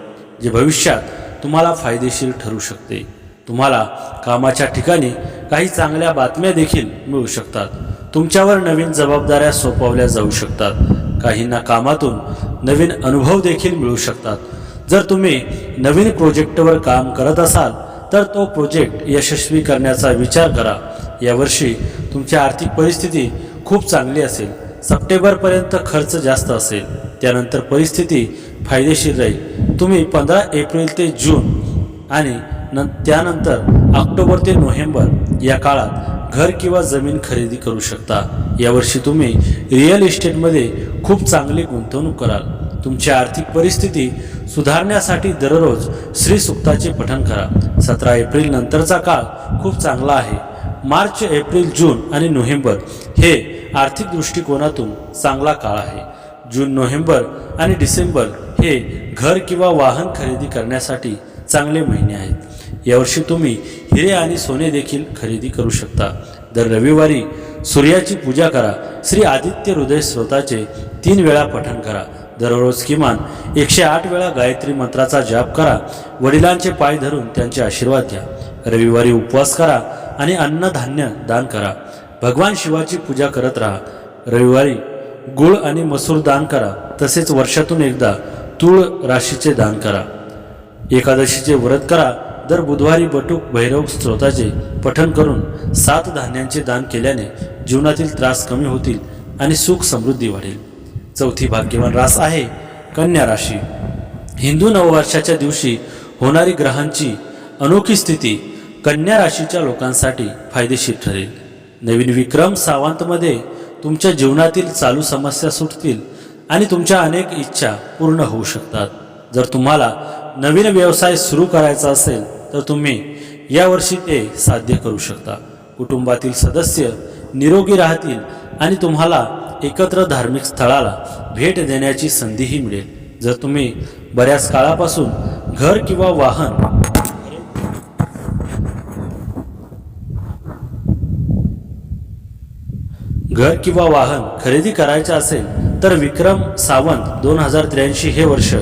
जे भविष्यात तुम्हाला फायदेशीर ठरू शकते. तुम्हाला कामाच्या ठिकाणी काही चांगल्या बातम्या देखील मिळू शकतात. तुमच्यावर नवीन जबाबदाऱ्या सोपवल्या जाऊ शकतात. काहींना कामातून नवीन अनुभव देखील मिळू शकतात. जर तुम्ही नवीन प्रोजेक्टवर काम करत असाल तर तो प्रोजेक्ट यशस्वी करण्याचा विचार करा. यावर्षी तुमची आर्थिक परिस्थिती खूप चांगली असेल. सप्टेंबरपर्यंत खर्च जास्त असेल, त्यानंतर परिस्थिती फायदेशीर राहील. तुम्ही 15 एप्रिल ते जून आणि त्यानंतर ऑक्टोबर ते नोव्हेंबर या काळात घर किंवा जमीन खरेदी करू शकता. यावर्षी तुम्ही रिअल इस्टेटमध्ये खूप चांगली गुंतवणूक कराल. तुमची आर्थिक परिस्थिती सुधारण्यासाठी दररोज श्री सुक्ताचे पठण करा. 17 एप्रिल नंतरचा काळ खूप चांगला आहे. मार्च, एप्रिल, जून आणि नोव्हेंबर हे आर्थिक दृष्टिकोनातून चांगला काळ आहे. जून, नोव्हेंबर आणि डिसेंबर हे घर किंवा वाहन खरेदी करण्यासाठी चांगले महिने आहेत. यावर्षी तुम्ही हिरे आणि सोने देखील खरेदी करू शकता. दर रविवारी सूर्याची पूजा करा. श्री आदित्य हृदय स्तोत्राचे 3 वेळा पठण करा. दररोज किमान 108 वेळा गायत्री मंत्राचा जाप करा. वडिलांचे पाय धरून त्यांचे आशीर्वाद घ्या. रविवारी उपवास करा आणि अन्नधान्य दान करा. भगवान शिवाची पूजा करत राहा. रविवारी गुळ आणि मसूर दान करा. तसेच वर्षातून एकदा तूळ राशीचे दान करा. एकादशीचे व्रत करा. दर बुधवारी बटुक भैरव स्तोत्राचे पठण करून 7 धान्यांचे दान केल्याने जीवनातील त्रास कमी होतील आणि सुख समृद्धी वाढेल. चौथी भाग्यवान रास आहे कन्या राशी. हिंदू नववर्षाच्या दिवशी होणारी ग्रहांची अनोखी स्थिती कन्या राशीच्या लोकांसाठी फायदेशीर ठरेल। नवीन विक्रम सावंतमध्ये तुमच्या जीवनातील चालू समस्या सुटतील आणि तुमच्या अनेक इच्छा पूर्ण होऊ शकतात। जर तुम्हाला नवीन व्यवसाय सुरू करायचा असेल तर तुम्ही यावर्षी ते साध्य करू शकता। कुटुंबातील सदस्य निरोगी राहतील आणि तुम्हाला एकत्र धार्मिक स्थळाला भेट देण्याची संधीही मिळेल। जर तुम्ही बऱ्याच काळापासून घर किंवा वाहन खरेदी करायचे असेल तर विक्रम सावंत 2083 हे वर्ष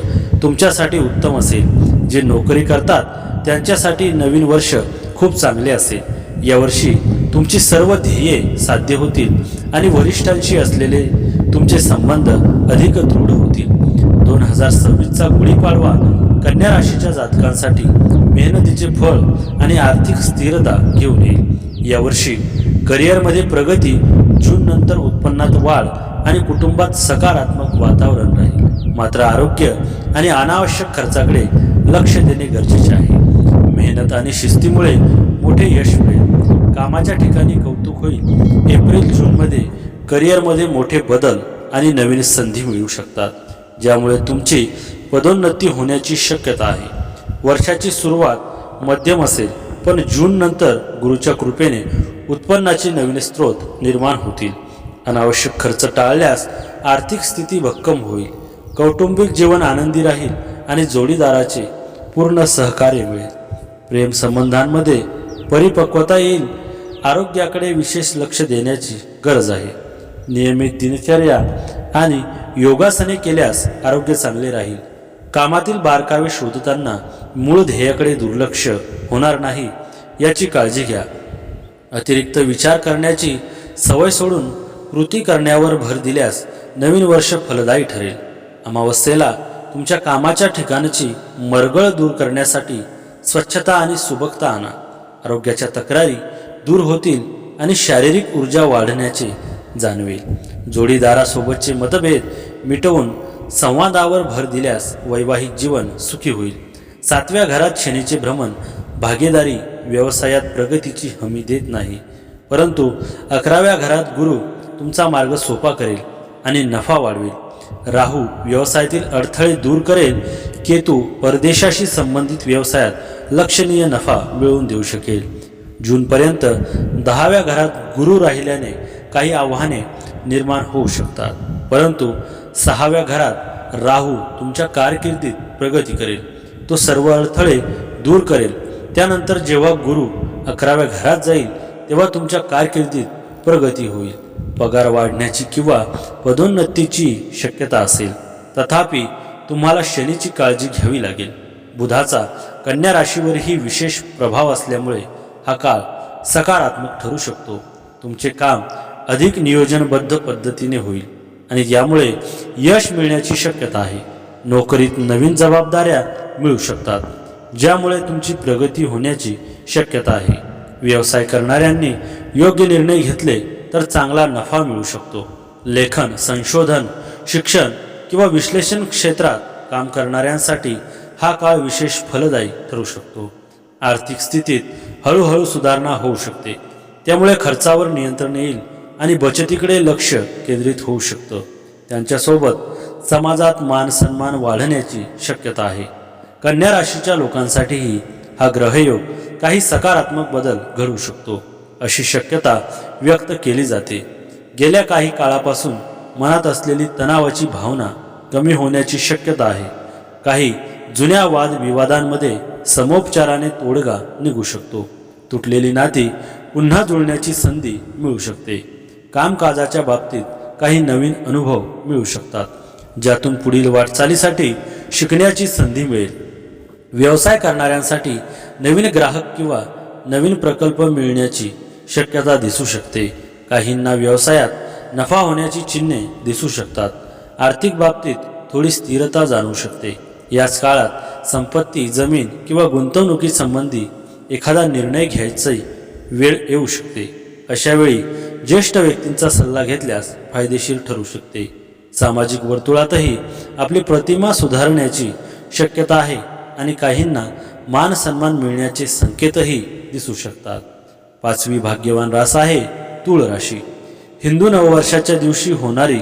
तुमच्यासाठी उत्तम असेल। जे नोकरी करतात त्यांच्यासाठी नवीन वर्ष खूप चांगले असेल। यावर्षी तुमची सर्व ध्येये साध्य होतील आणि वरिष्ठांशी असलेले तुमचे संबंध अधिक दृढ होतील। 2026चा गुढीपाडवा कन्या राशीच्या जातकांसाठी मेहनतीचे फळ आणि आर्थिक स्थिरता घेऊन येईल। यावर्षी करिअरमध्ये प्रगती, जून नंतर उत्पन्नात वाढ आणि कुटुंबात सकारात्मक वातावरण राहील। मात्र आरोग्य आणि अनावश्यक खर्चाकडे लक्ष देणे गरजेचे आहे। मेहनत आणि शिस्तीमुळे मोठे यश मिळेल। कामाच्या ठिकाणी कौतुक होईल। एप्रिल-जूनमध्ये करिअरमध्ये मोठे बदल आणि नवीन संधी मिळू शकतात, ज्यामुळे तुमची पदोन्नती होण्याची शक्यता आहे। वर्षाची सुरुवात मध्यम असेल, पण जून नंतर गुरुच्या कृपेने उत्पन्नाचे नवीन स्रोत निर्माण होतील। अनावश्यक खर्च टाळल्यास आर्थिक स्थिती भक्कम होईल। कौटुंबिक जीवन आनंदी राहील आणि जोडीदाराचे पूर्ण सहकार्य मिळेल। प्रेम संबंधांमध्ये परिपक्वता येईल। आरोग्याकडे विशेष लक्ष देण्याची गरज आहे। नियमित दिनचर्या आणि योगासने केल्यास आरोग्य चांगले राहील। कामातील बारकावे शोधताना मूळ ध्येयाकडे दुर्लक्ष होणार नाही याची काळजी घ्या। अतिरिक्त विचार करण्याची सवय सोडून कृती करण्यावर भर दिल्यास नवीन वर्ष फलदायी ठरेल। अमावस्येला तुमच्या कामाच्या ठिकाणची मरगळ दूर करण्यासाठी स्वच्छता आणि सुबकता आणा। आरोग्याच्या तक्रारी दूर होतील आणि शारीरिक ऊर्जा वाढण्याचे जाणवेल। जोडीदारासोबतचे मतभेद मिटवून संवादावर भर दिल्यास वैवाहिक जीवन सुखी होईल। 7व्या घरात शनीचे भ्रमण भागीदारी व्यवसायात प्रगतीची हमी देत नाही, परंतु 11व्या घरात गुरु तुमचा मार्ग सोपा करेल आणि नफा वाढवेल। राहू व्यवसायातील अडथळे दूर करेल। केतू परदेशाशी संबंधित व्यवसायात लक्षणीय नफा मिळवून देऊ शकेल। जूनपर्यंत 10व्या घरात गुरु राहिल्याने काही आव्हाने निर्माण होऊ शकतात, परंतु 6व्या घरात राहू तुमच्या कारकिर्दीत प्रगती करेल। तो सर्व अडथळे दूर करेल। त्यानंतर जेव्हा गुरु 11व्या घरात जाईल तेव्हा तुमच्या कारकिर्दीत प्रगती होईल। पगार वाढण्याची किंवा पदोन्नतीची शक्यता असेल, तथापि तुम्हाला शनीची काळजी घ्यावी लागेल। बुधाचा कन्या राशीवरही विशेष प्रभाव असल्यामुळे हा काळ सकारात्मक ठरू शकतो। तुमचे काम अधिक नियोजनबद्ध पद्धतीने होईल आणि यामुळे यश मिळण्याची शक्यता आहे। नोकरीत नवीन जबाबदाऱ्या मिळू शकतात, ज्यामुळे तुमची प्रगती होण्याची शक्यता आहे। व्यवसाय करणाऱ्यांनी योग्य निर्णय घेतले तर चांगला नफा मिळू शकतो। लेखन, संशोधन, शिक्षण किंवा विश्लेषण क्षेत्रात काम करणाऱ्यांसाठी हा काळ विशेष फलदायी ठरू शकतो। आर्थिक स्थितीत हळूहळू सुधारणा होऊ शकते, त्यामुळे खर्चावर नियंत्रण येईल आणि बचतीकडे लक्ष केंद्रित होऊ शकतं। त्यांच्यासोबत समाजात मान सन्मान वाढण्याची शक्यता आहे। कन्या राशीच्या लोकांसाठीही हा ग्रहयोग काही सकारात्मक बदल घडवू शकतो, अशी शक्यता व्यक्त केली जाते। गेल्या काही काळापासून मनात असलेली तणावाची भावना कमी होण्याची शक्यता आहे। काही जुन्या वादविवादांमध्ये समोपचाराने तोडगा निघू शकतो। तुटलेली नाती पुन्हा जुळण्याची संधी मिळू शकते। कामकाजाच्या बाबतीत काही नवीन अनुभव मिळू शकतात, ज्यातून पुढील वाटचालीसाठी शिकण्याची संधी मिळेल। व्यवसाय करणाऱ्यांसाठी नवीन ग्राहक किंवा नवीन प्रकल्प मिळण्याची शक्यता दिसू शकते। काहींना व्यवसायात नफा होण्याची चिन्हे दिसू शकतात। आर्थिक बाबतीत थोडी स्थिरता जाणवू शकते। याच काळात संपत्ती, जमीन किंवा गुंतवणुकीसंबंधी एखादा निर्णय घ्यायची वेळ येऊ शकते। अशावेळी ज्येष्ठ व्यक्तींचा सल्ला घेतल्यास फायदेशीर ठरू शकते। सामाजिक वर्तुळातही आपली प्रतिमा सुधारण्याची शक्यता आहे आणि काहींना मान सन्मान मिळण्याचे संकेतही दिसू शकतात. 5वी भाग्यवान रास आहे तूळ राशी. हिंदू नववर्षाच्या दिवशी होणारी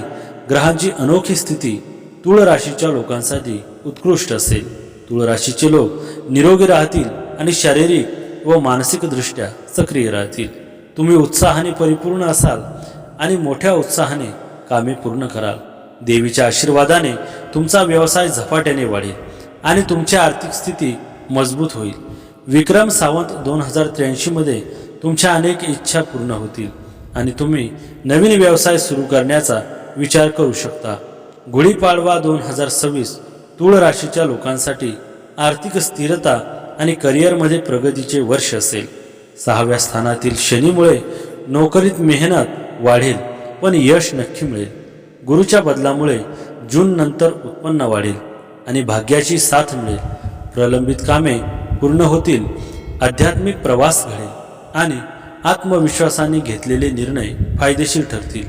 ग्रहांची अनोखी स्थिती तूळ राशीच्या लोकांसाठी उत्कृष्ट असेल. तूळ राशीचे लोक निरोगी राहतील आणि शारीरिक व मानसिक दृष्ट्या सक्रिय राहतील. तुम्ही उत्साहाने परिपूर्ण असाल आणि मोठ्या उत्साहाने कामे पूर्ण कराल. देवीच्या आशीर्वादाने तुमचा व्यवसाय झपाट्याने वाढेल आणि तुमची आर्थिक स्थिती मजबूत होईल. विक्रम सावंत 2083 मध्ये तुमच्या अनेक इच्छा पूर्ण होतील आणि तुम्ही नवीन व्यवसाय सुरू करण्याचा विचार करू शकता. गुढीपाडवा 2026 तूळ राशीच्या लोकांसाठी आर्थिक स्थिरता आणि करिअरमध्ये प्रगतीचे वर्ष असेल. 6व्या स्थानातील शनीमुळे नोकरीत मेहनत वाढेल पण यश नक्की मिळेल. गुरुच्या बदलामुळे जून नंतर उत्पन्न वाढेल आणि भाग्याची साथ मिळेल. प्रलंबित कामे पूर्ण होतील. आध्यात्मिक प्रवास घडेल आणि आत्मविश्वासाने घेतलेले निर्णय फायदेशीर ठरतील.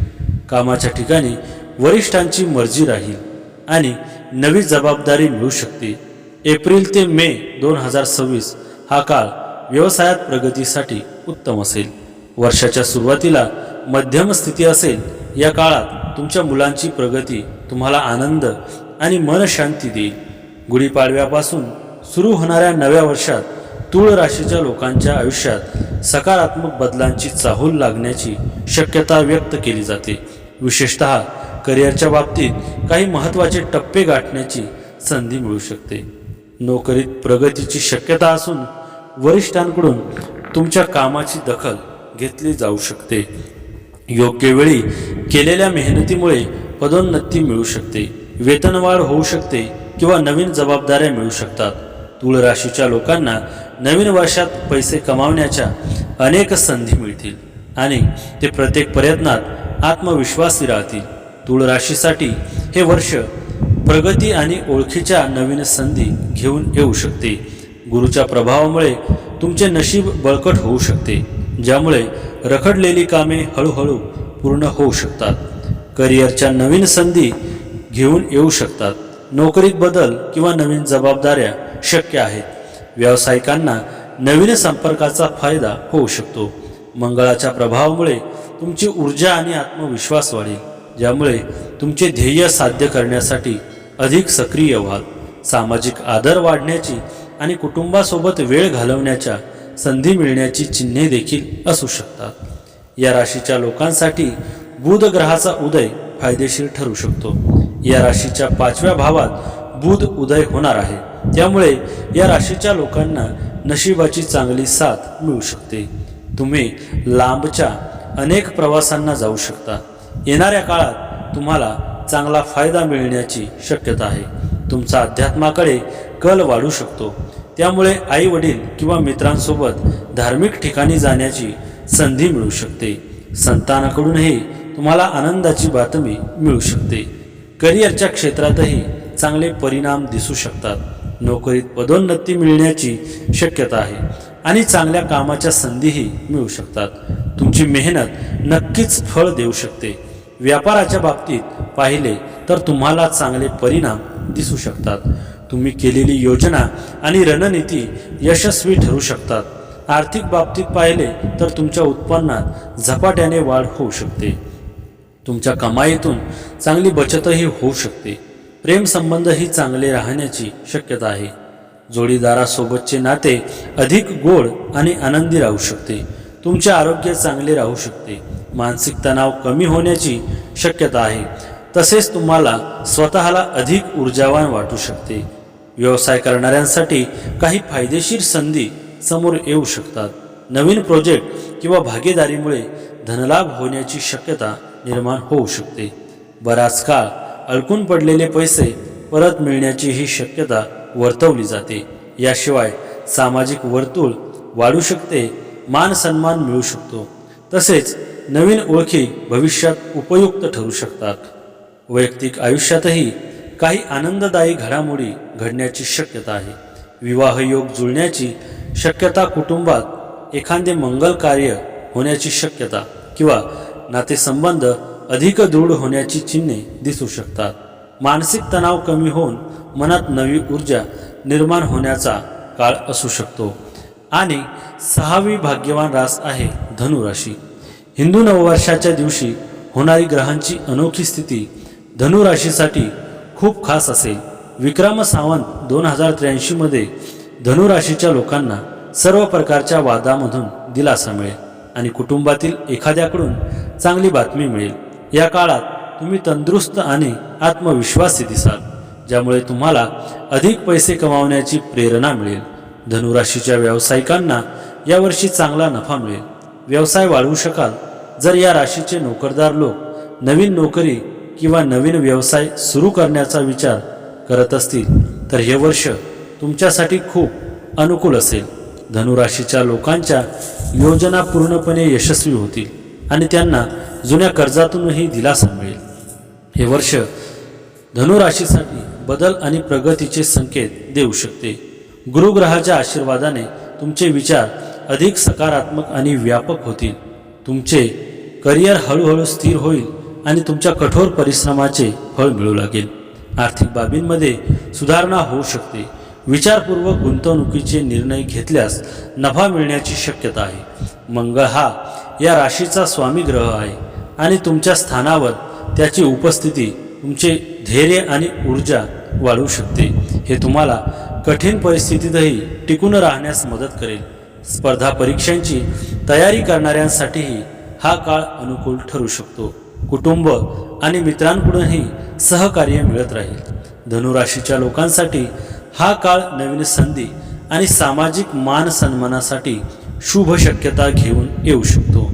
कामाच्या ठिकाणी वरिष्ठांची मर्जी राहील आणि नवी जबाबदारी मिळू शकते. एप्रिल ते मे 2026 हा काळ व्यवसायात प्रगतीसाठी उत्तम असेल. वर्षाच्या सुरुवातीला मध्यम स्थिती असेल. या काळात तुमच्या मुलांची प्रगती तुम्हाला आनंद आणि मनशांती देईल. गुढीपाडव्यापासून सुरू होणाऱ्या नव्या वर्षात तूळ राशीच्या लोकांच्या आयुष्यात सकारात्मक बदलांची चाहूल लागण्याची शक्यता व्यक्त केली जाते. विशेषतः करिअरच्या बाबतीत काही महत्त्वाचे टप्पे गाठण्याची संधी मिळू शकते. नोकरीत प्रगतीची शक्यता असून वरिष्ठांकडून तुमच्या कामाची दखल घेतली जाऊ शकते. योग्य वेळी केलेल्या मेहनतीमुळे पदोन्नती मिळू शकते. वेतनवाढ होऊ शकते किंवा नवीन जबाबदाऱ्या मिळू शकतात. तूळ राशीच्या लोकांना नवीन वर्षात पैसे कमावण्याच्या अनेक संधी मिळतील आणि ते प्रत्येक प्रयत्नात आत्मविश्वासी राहतील. तूळ राशीसाठी हे वर्ष प्रगती आणि ओळखीच्या नवीन संधी घेऊन येऊ शकते. गुरुच्या प्रभावामुळे तुमचे नशीब बळकट होऊ शकते, ज्यामुळे रखडलेली कामे हळूहळू पूर्ण होऊ शकतात. करिअरच्या नवीन संधी घेऊन येऊ शकतात. नोकरीत बदल किंवा नवीन जबाबदाऱ्या शक्य आहेत. व्यावसायिकांना नवीन संपर्काचा फायदा होऊ शकतो. मंगळाच्या प्रभावामुळे तुमची ऊर्जा आणि आत्मविश्वास वाढेल, ज्यामुळे तुमचे ध्येय साध्य करण्यासाठी अधिक सक्रिय व्हाल. सामाजिक आदर वाढण्याची आणि कुटुंबासोबत वेळ घालवण्याच्या संधी मिळण्याची चिन्हे देखील असू शकतात. या राशीच्या लोकांसाठी बुध ग्रहाचा उदय फायदेशीर ठरू शकतो. या राशीच्या 5व्या भावात बुध उदय होणार आहे, त्यामुळे या राशीच्या लोकांना नशिबाची चांगली साथ मिळू शकते. तुम्ही लांबच्या अनेक प्रवासांना जाऊ शकता. येणाऱ्या काळात तुम्हाला चांगला फायदा मिळण्याची शक्यता आहे. तुमचा अध्यात्माकडे कल वाढू शकतो, त्यामुळे आई वडील किंवा मित्रांसोबत धार्मिक ठिकाणी जाण्याची संधी मिळू शकते. संतानाकडूनही तुम्हाला आनंदाची बातमी मिळू शकते. करिअरच्या क्षेत्रातही चांगले परिणाम दिसू शकतात. नोकरीत पदोन्नती मिळण्याची शक्यता आहे आणि चांगल्या कामाच्या संधीही मिळू शकतात. तुमची मेहनत नक्कीच फळ देऊ शकते. व्यापाराच्या बाबतीत पाहिले तर तुम्हाला चांगले परिणाम दिसू शकतात. तुम्ही केलेली योजना आणि रणनीती यशस्वी ठरू शकतात. आर्थिक बाबतीत पाहिले तर तुमच्या उत्पन्नात झपाट्याने वाढ होऊ शकते. तुमच्या कमाईतून चांगली बचतही होऊ शकते. प्रेमसंबंधही चांगले राहण्याची शक्यता आहे. जोडीदारासोबतचे नाते अधिक गोड आणि आनंदी राहू शकते. तुमचे आरोग्य चांगले राहू शकते. मानसिक तणाव कमी होण्याची शक्यता आहे. तसेच तुम्हाला स्वतःला अधिक ऊर्जावान वाटू शकते. व्यवसाय करणाऱ्यांसाठी काही फायदेशीर संधी समोर येऊ शकतात. नवीन प्रोजेक्ट किंवा भागीदारीमुळे धनलाभ होण्याची शक्यता निर्माण होऊ शकते. बराच काळ अडकून पडलेले पैसे परत मिळण्याची ही शक्यता वर्तवली जाते. याशिवाय सामाजिक वर्तुळ वाढू शकते. मान सन्मान मिळू शकतो. तसेच नवीन ओळखी भविष्यात उपयुक्त ठरू शकतात. वैयक्तिक आयुष्यातही काही आनंददायी घडामोडी घडण्याची शक्यता आहे. विवाह योग जुळण्याची शक्यता, कुटुंबात एखादे मंगल कार्य होण्याची शक्यता किंवा नातेसंबंध अधिक दृढ होण्याची चिन्हे दिसू शकतात. मानसिक तणाव कमी होऊन मनात नवी ऊर्जा निर्माण होण्याचा काळ असू शकतो. आणि 6वी भाग्यवान रास आहे धनुराशी. हिंदू नववर्षाच्या दिवशी होणारी ग्रहांची अनोखी स्थिती धनुराशीसाठी खूप खास असेल. विक्रम संवत 2083 मध्ये धनुराशीच्या लोकांना सर्व प्रकारच्या वादामधून दिलासा मिळेल आणि कुटुंबातील एखाद्याकडून चांगली बातमी मिळेल. या काळात तुम्ही तंदुरुस्त आणि आत्मविश्वासी दिसाल, ज्यामुळे तुम्हाला अधिक पैसे कमावण्याची प्रेरणा मिळेल. धनुराशीच्या व्यावसायिकांना यावर्षी चांगला नफा मिळेल. व्यवसाय वाढवू शकाल. जर या राशीचे नोकरदार लोक नवीन नोकरी किंवा नवीन व्यवसाय सुरू करण्याचा विचार करत असतील तर हे वर्ष तुमच्यासाठी खूप अनुकूल असेल. धनुराशीच्या लोकांच्या योजना पूर्णपणे यशस्वी होतील आणि त्यांना जुन्या कर्जातूनही दिलासा मिळेल. हे वर्ष धनुराशीसाठी बदल आणि प्रगतीचे संकेत देऊ शकते. गुरुग्रहाच्या आशीर्वादाने तुमचे विचार अधिक सकारात्मक आणि व्यापक होतील. तुमचे करिअर हळूहळू स्थिर होईल आणि तुमच्या कठोर परिश्रमाचे फळ मिळू लागेल. आर्थिक बाबींमध्ये सुधारणा होऊ शकते. विचारपूर्वक गुंतवणुकीचे निर्णय घेतल्यास नफा मिळण्याची शक्यता आहे. मंगळ हा या राशीचा स्वामी ग्रह आहे आणि तुमच्या स्थानावर त्याची उपस्थिती तुमचे धैर्य आणि ऊर्जा वाढवू शकते. हे तुम्हाला कठीण परिस्थितीतही टिकून राहण्यास मदत करेल. स्पर्धा परीक्षांची तयारी करणाऱ्यांसाठीही हा काळ अनुकूल ठरू शकतो. कुटुंब आणि मित्रांकडूनही सहकार्य मिळत राहील. धनुराशीच्या लोकांसाठी हा काळ नवीन संधी आणि सामाजिक मान सन्मानासाठी शुभ शक्यता घेऊन येऊ शकतो.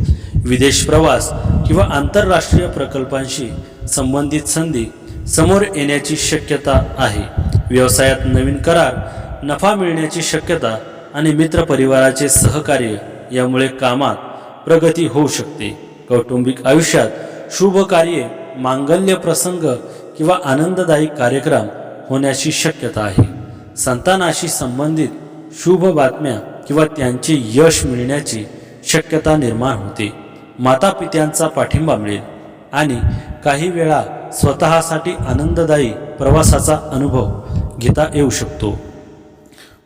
विदेश प्रवास किंवा आंतरराष्ट्रीय प्रकल्पांशी संबंधित संधी समोर येण्याची शक्यता आहे. व्यवसायात नवीन करार, नफा मिळण्याची शक्यता आणि मित्रपरिवाराचे सहकार्य यामुळे कामात प्रगती होऊ शकते. कौटुंबिक आयुष्यात शुभ कार्ये, मांगल्य प्रसंग किंवा आनंददायी कार्यक्रम होण्याची शक्यता आहे. संतानाशी संबंधित शुभ बातम्या किंवा त्यांचे यश मिळण्याची शक्यता निर्माण होते. मातापित्यांचा पाठिंबा मिळेल आणि काही वेळा स्वतःसाठी आनंददायी प्रवासाचा अनुभव घेता येऊ शकतो.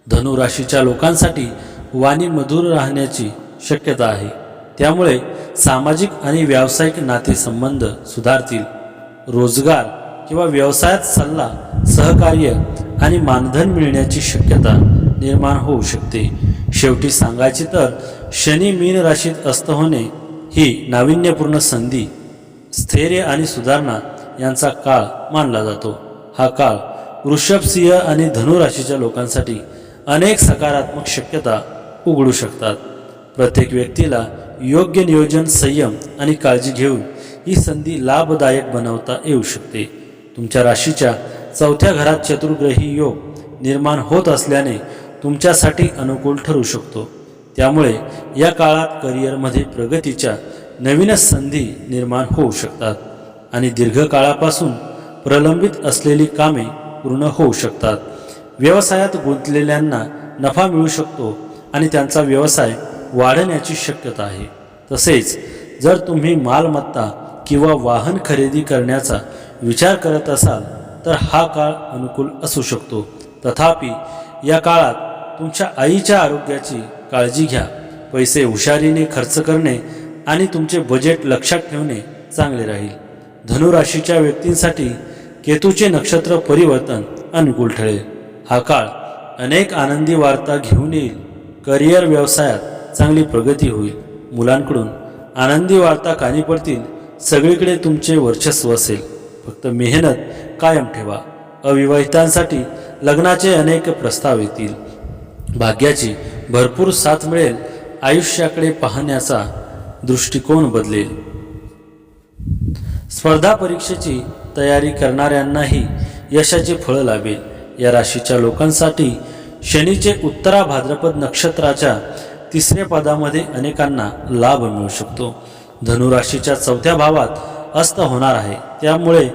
धनुराशीच्या लोकांसाठी वाणी मधुर राहण्याची शक्यता आहे. त्यामुळे सामाजिक आणि व्यावसायिक नातेसंबंध सुधारतील. रोजगार किंवा व्यवसायात सल्ला, सहकार्य आणि मानधन मिळण्याची शक्यता निर्माण होऊ शकते. शेवटी सांगायचे तर शनी मीन राशीत अस्त होणे ही नाविन्यपूर्ण संधी, स्थैर्य आणि सुधारणा यांचा काळ मानला जातो. हा काळ वृषभ, सिंह आणि धनुराशीच्या लोकांसाठी अनेक सकारात्मक शक्यता उघडू शकतात. प्रत्येक व्यक्तीला योग्य नियोजन, संयम आणि काळजी घेऊन ही संधी लाभदायक बनवता येऊ शकते. तुमच्या राशीच्या 4थ्या घरात चतुर्ग्रही योग निर्माण होत असल्याने तुमच्यासाठी अनुकूल ठरू शकतो. त्यामुळे या काळात करिअरमध्ये प्रगतीच्या नवीन संधी निर्माण होऊ शकतात आणि दीर्घकाळापासून प्रलंबित असलेली कामे पूर्ण होऊ शकतात. व्यवसायात गुंतलेल्यांना नफा मिळू शकतो आणि त्यांचा व्यवसाय वाढण्याची शक्यता आहे. तसेच जर तुम्ही मालमत्ता किंवा वाहन खरेदी करण्याचा विचार करत असाल तर हा काळ अनुकूल असू शकतो. तथापि या काळात तुमच्या आईच्या आरोग्याची काळजी घ्या. पैसे हुशारीने खर्च करणे आणि तुमचे बजेट लक्षात ठेवणे चांगले राहील. धनुराशीच्या व्यक्तींसाठी केतूचे नक्षत्र परिवर्तन अनुकूल ठरेल. हा काळ अनेक आनंदी वार्ता घेऊन येईल. करिअर, व्यवसायात चांगली प्रगती होईल. मुलांकडून आनंदी वार्ता कानी पडतील. सगळीकडे तुमचे वर्चस्व असेल. फक्त मेहनत कायम ठेवा. अविवाहितांसाठी लग्नाचे अनेक प्रस्ताव येतील. भाग्याची भरपूर साथ मिळेल. आयुष्याकडे पाहण्याचा दृष्टिकोन बदलेल. स्पर्धा परीक्षेची तयारी करणाऱ्यांनाही यशाचे फळ लाभेल. या राशीच्या लोकांसाठी शनीचे उत्तरा भाद्रपद नक्षत्राच्या 3ऱ्या पदामध्ये अनेकांना लाभ मिळू शकतो. धनुराशीच्या 4थ्या भावात अस्त होणार आहे. त्यामुळे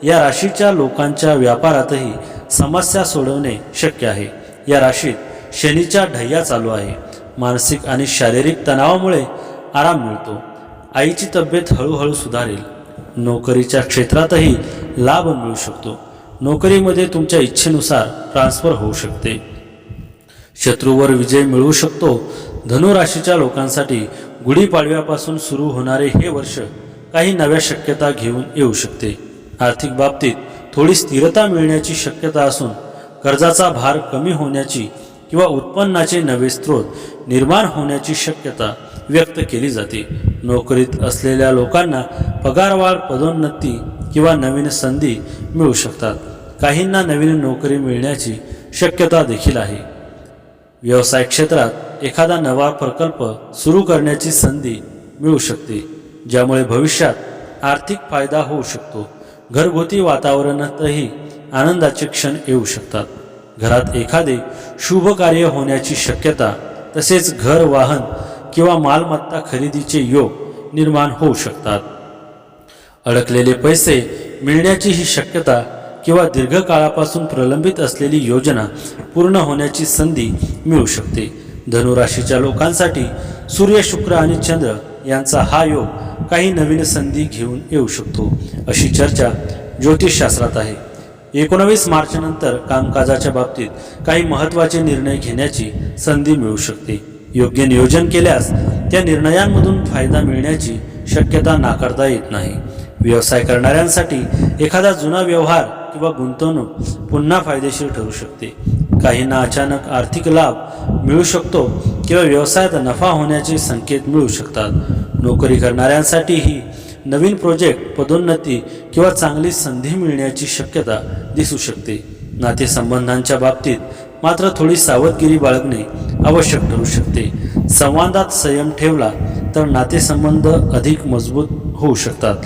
या राशीच्या लोकांच्या व्यापारातही समस्या सोडवणे शक्य आहे. या राशीत शनीच्या ढय्या चालू आहे. मानसिक आणि शारीरिक तणावामुळे आराम मिळतो. आईची तब्येत हळूहळू सुधारेल. नोकरीच्या क्षेत्रातही लाभ मिळू शकतो. नोकरीमध्ये तुमच्या इच्छेनुसार ट्रान्सफर होऊ शकते. शत्रूवर विजय मिळवू शकतो. धनुराशीच्या लोकांसाठी गुढीपाडव्यापासून सुरू होणारे हे वर्ष काही नव्या शक्यता घेऊन येऊ शकते. आर्थिक बाबतीत थोडी स्थिरता मिळण्याची शक्यता असून कर्जाचा भार कमी होण्याची किंवा उत्पन्नाचे नवे स्रोत निर्माण होण्याची शक्यता व्यक्त केली जाते. नोकरीत असलेल्या लोकांना पगारवाढ, पदोन्नती किंवा नवीन संधी मिळू शकतात. काहींना नवीन नोकरी मिळण्याची शक्यता देखील आहे. व्यवसाय क्षेत्रात एखादा नवा प्रकल्प सुरू करण्याची संधी मिळू शकते, ज्यामुळे भविष्यात आर्थिक फायदा होऊ शकतो. घरगुती वातावरणातही आनंदाचे क्षण येऊ शकतात. घरात एखादे शुभ कार्य होण्याची शक्यता, तसेच घर, वाहन किंवा मालमत्ता खरेदीचे योग निर्माण होऊ शकतात. अडकलेले पैसे मिळण्याची ही शक्यता किंवा दीर्घकाळापासून प्रलंबित असलेली योजना पूर्ण होण्याची संधी मिळू शकते. धनुराशीच्या लोकांसाठी सूर्य, शुक्र आणि चंद्र यांचा हा योग काही नवीन संधी घेऊन येऊ शकतो, अशी चर्चा ज्योतिषशास्त्रात आहे. 19 मार्चनंतर कामकाजाच्या बाबतीत काही महत्त्वाचे निर्णय घेण्याची संधी मिळू शकते. योग्य नियोजन केल्यास त्या निर्णयांमधून फायदा मिळण्याची शक्यता नाकारता येत नाही. व्यवसाय करणाऱ्यांसाठी एखादा जुना व्यवहार किंवा गुंतवणूक पुन्हा फायदेशीर ठरू शकते. काहींना अचानक आर्थिक लाभ मिळू शकतो किंवा व्यवसायात नफा होण्याचे संकेत मिळू शकतात. नोकरी करणाऱ्यांसाठीही नवीन प्रोजेक्ट, पदोन्नती किंवा चांगली संधी मिळण्याची शक्यता दिसू शकते. नातेसंबंधांच्या बाबतीत मात्र थोडी सावधगिरी बाळगणे आवश्यक ठरू शकते. संवादात संयम ठेवला तर नातेसंबंध अधिक मजबूत होऊ शकतात.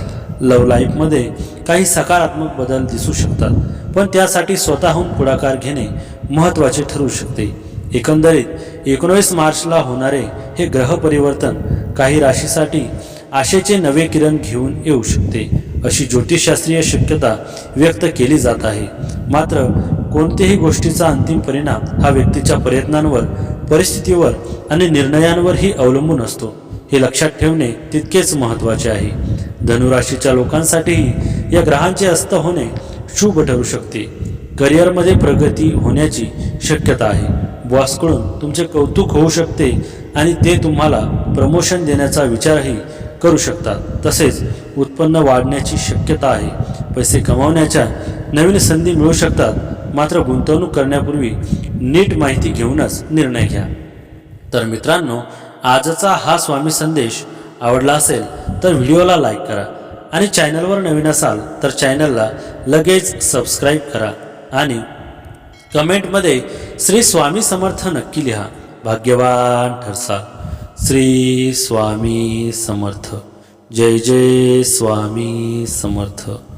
लव्ह लाईफमध्ये काही सकारात्मक बदल दिसू शकतात, पण त्यासाठी स्वतःहून पुढाकार घेणे महत्त्वाचे ठरू शकते. एकंदरीत 19 मार्चला होणारे हे ग्रह परिवर्तन काही राशीसाठी आशेचे नवे किरण घेऊन येऊ शकते, अशी ज्योतिषशास्त्रीय शक्यता व्यक्त केली जात आहे. मात्र कोणत्याही गोष्टीचा अंतिम परिणाम हा व्यक्तीच्या प्रयत्नांवर, परिस्थितीवर आणि निर्णयांवरही अवलंबून असतो, हे लक्षात ठेवणे तितकेच महत्त्वाचे आहे. धनुराशीच्या लोकांसाठीही या ग्रहांचे अस्त होणे शुभ ठरू शकते. करिअरमध्ये प्रगती होण्याची शक्यता आहे. बॉसकडून तुमचे कौतुक होऊ शकते आणि ते तुम्हाला प्रमोशन देण्याचा विचारही करू शकतात. तसेच उत्पन्न वाढण्याची शक्यता आहे. पैसे कमावण्याच्या नवीन संधी मिळू शकतात. मात्र गुंतवणूक करण्यापूर्वी नीट माहिती घेऊनच निर्णय घ्या. तर मित्रांनो, आजचा हा स्वामी संदेश आवडला असेल तर व्हिडिओला लाईक करा आणि चॅनलवर नवीन असाल तर चॅनलला लगेच सबस्क्राईब करा आणि कमेंटमध्ये श्री स्वामी समर्थ नक्की लिहा. भाग्यवान ठरसाल. श्री स्वामी समर्थ. जय जय स्वामी समर्थ.